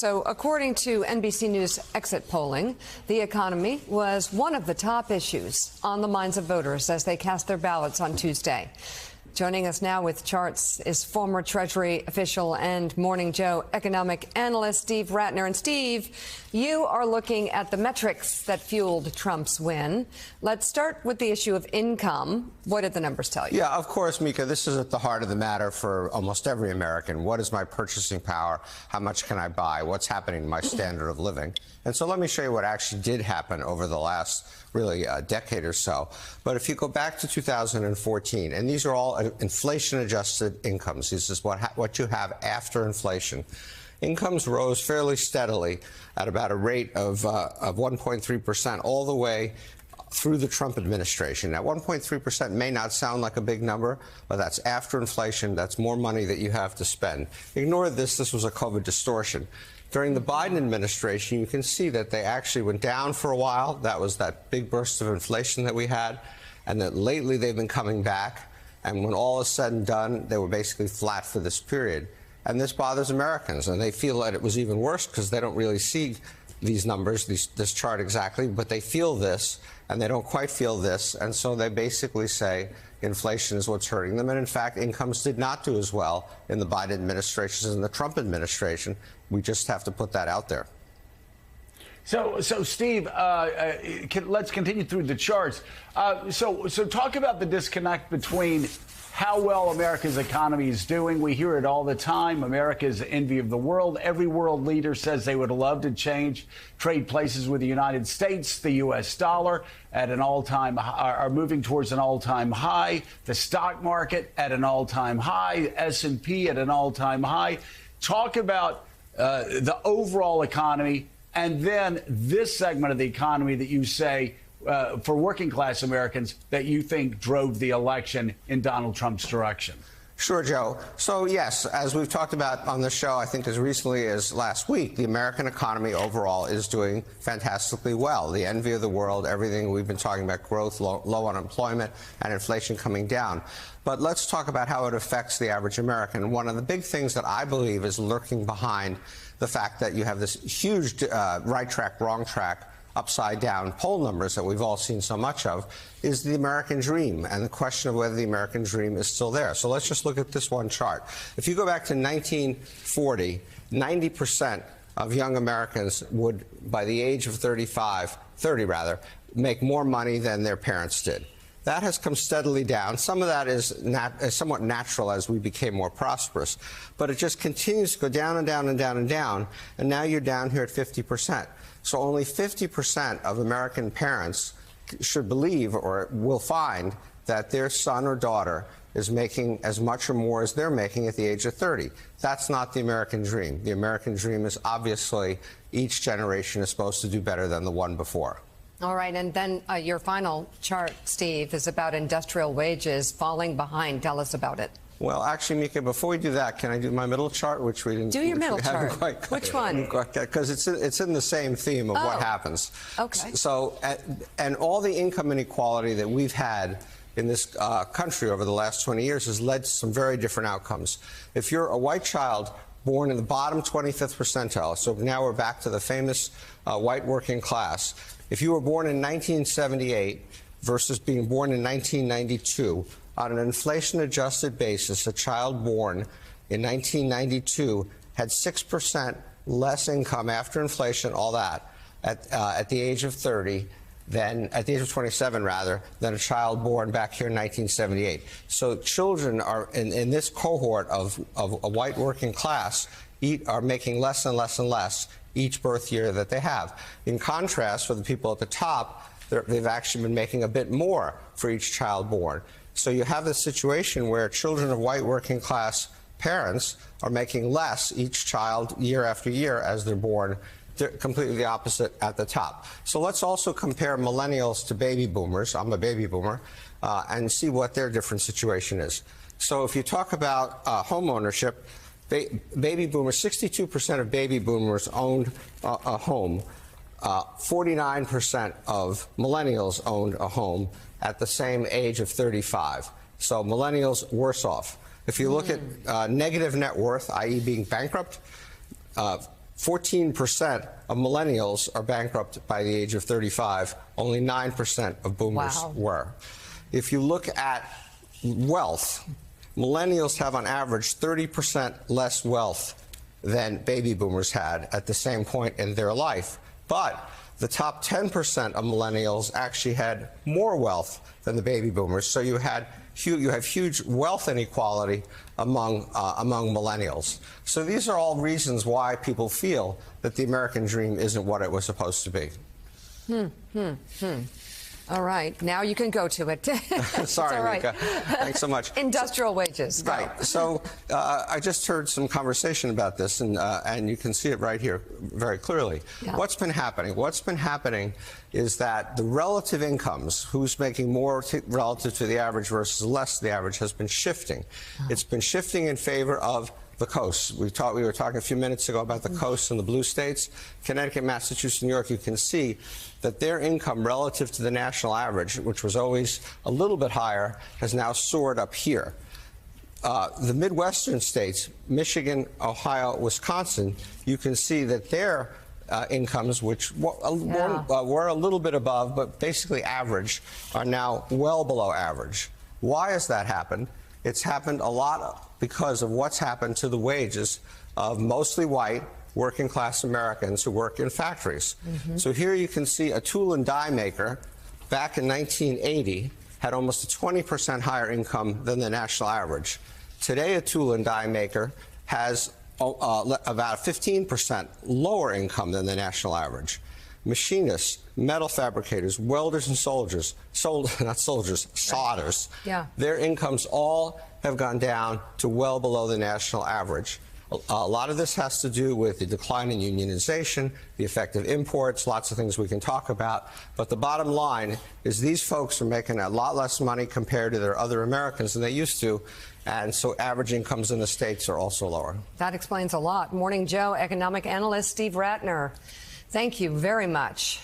So according to NBC News exit polling, the economy was one of the top issues on the minds of voters as they cast their ballots on Tuesday. Joining us now with charts is former Treasury official and Morning Joe economic analyst Steve Rattner. And Steve, you are looking at the metrics that fueled Trump's win. Let's start with the issue of income. What did the numbers tell you? Yeah, of course, Mika, this is at the heart of the matter for almost every American. What is my purchasing power? How much can I buy? What's happening to my standard of living? And so let me show you what actually did happen over the last really decade or so. But if you go back to 2014, and these are all inflation-adjusted incomes. This is what you have after inflation. Incomes rose fairly steadily at about a rate of 1.3% all the way through the Trump administration. Now, 1.3% may not sound like a big number, but that's after inflation. That's more money that you have to spend. Ignore this. This was a COVID distortion. During the Biden administration, you can see that they actually went down for a while. That was that big burst of inflation that we had, and that lately they've been coming back. And when all is said and done, they were basically flat for this period. And this bothers Americans, and they feel that it was even worse because they don't really see these numbers, this chart exactly, but they feel this, and they don't quite feel this, and so they basically say inflation is what's hurting them. And in fact, incomes did not do as well in the Biden administration as in the Trump administration. We just have to put that out there. So Steve, let's continue through the charts. So talk about the disconnect between how well America's economy is doing. We hear it all the time. America's envy of the world. Every world leader says they would love to change trade places with the United States. The U.S. dollar at an all-time are moving towards an all-time high. The stock market at an all-time high. S&P at an all-time high. Talk about the overall economy, and then this segment of the economy that you say for working class Americans that you think drove the election in Donald Trump's direction. Sure, Joe. So, yes, as we've talked about on the show, I think as recently as last week, the American economy overall is doing fantastically well. The envy of the world, everything we've been talking about, growth, low unemployment, and inflation coming down. But let's talk about how it affects the average American. One of the big things that I believe is lurking behind the fact that you have this huge right track, wrong track, upside down poll numbers that we've all seen so much of is the American dream and the question of whether the American dream is still there. So let's just look at this one chart. If you go back to 1940, 90% of young Americans would, by the age of 30 rather, make more money than their parents did. That has come steadily down. Some of that is somewhat natural as we became more prosperous, but it just continues to go down and down and down and down, and now you're down here at 50%. So only 50% of American parents should believe or will find that their son or daughter is making as much or more as they're making at the age of 30. That's not the American dream. The American dream is obviously each generation is supposed to do better than the one before. All right. And then your final chart, Steve, is about industrial wages falling behind. Tell us about it. Well, actually, Mika, before we do that, can I do my middle chart, which we didn't do your middle chart? Which one? Because it's in the same theme of what happens. Okay. So, and all the income inequality that we've had in this country over the last 20 years has led to some very different outcomes. If you're a white child born in the bottom 25th percentile, so now we're back to the famous white working class. If you were born in 1978 versus being born in 1992, on an inflation-adjusted basis, a child born in 1992 had 6% less income after inflation, all that, at the age of 30, at the age of 27, rather, than a child born back here in 1978. So children are, in this cohort of a white working class, are making less and less and less each birth year that they have. In contrast, for the people at the top, they've actually been making a bit more for each child born. So you have this situation where children of white working class parents are making less each child year after year as they're born. They're completely the opposite at the top. So let's also compare millennials to baby boomers. I'm a baby boomer, and see what their different situation is. So if you talk about home ownership, baby boomers, 62% of baby boomers owned a home. 49% of millennials owned a home at the same age of 35. So millennials worse off. If you look at negative net worth, i.e. being bankrupt, 14% of millennials are bankrupt by the age of 35. Only 9% of boomers were. If you look at wealth, millennials have on average 30% less wealth than baby boomers had at the same point in their life. But the top 10% of millennials actually had more wealth than the baby boomers. So you have huge wealth inequality among millennials. So these are all reasons why people feel that the American dream isn't what it was supposed to be. All right, now you can go to it. Sorry, all right. Mika. Thanks so much. Industrial wages. Go. Right. So I just heard some conversation about this, and you can see it right here very clearly. Yeah. What's been happening? What's been happening is that the relative incomes, who's making more relative to the average versus less than the average, has been shifting. It's been shifting in favor of the coasts. We were talking a few minutes ago about the coasts and the blue states. Connecticut, Massachusetts, New York, you can see that their income relative to the national average, which was always a little bit higher, has now soared up here. The Midwestern states, Michigan, Ohio, Wisconsin, you can see that their incomes, which were a little bit above, but basically average, are now well below average. Why has that happened? It's happened a lot because of what's happened to the wages of mostly white working class Americans who work in factories. So here you can see a tool and die maker back in 1980 had almost a 20% higher income than the national average. Today, a tool and die maker has about 15% lower income than the national average. Machinists, metal fabricators, welders and solders, solders, Yeah. their incomes all have gone down to well below the national average. A lot of this has to do with the decline in unionization, the effect of imports, lots of things we can talk about. But the bottom line is these folks are making a lot less money compared to their other Americans than they used to. And so average incomes in the states are also lower. That explains a lot. Morning Joe, economic analyst Steve Rattner. Thank you very much.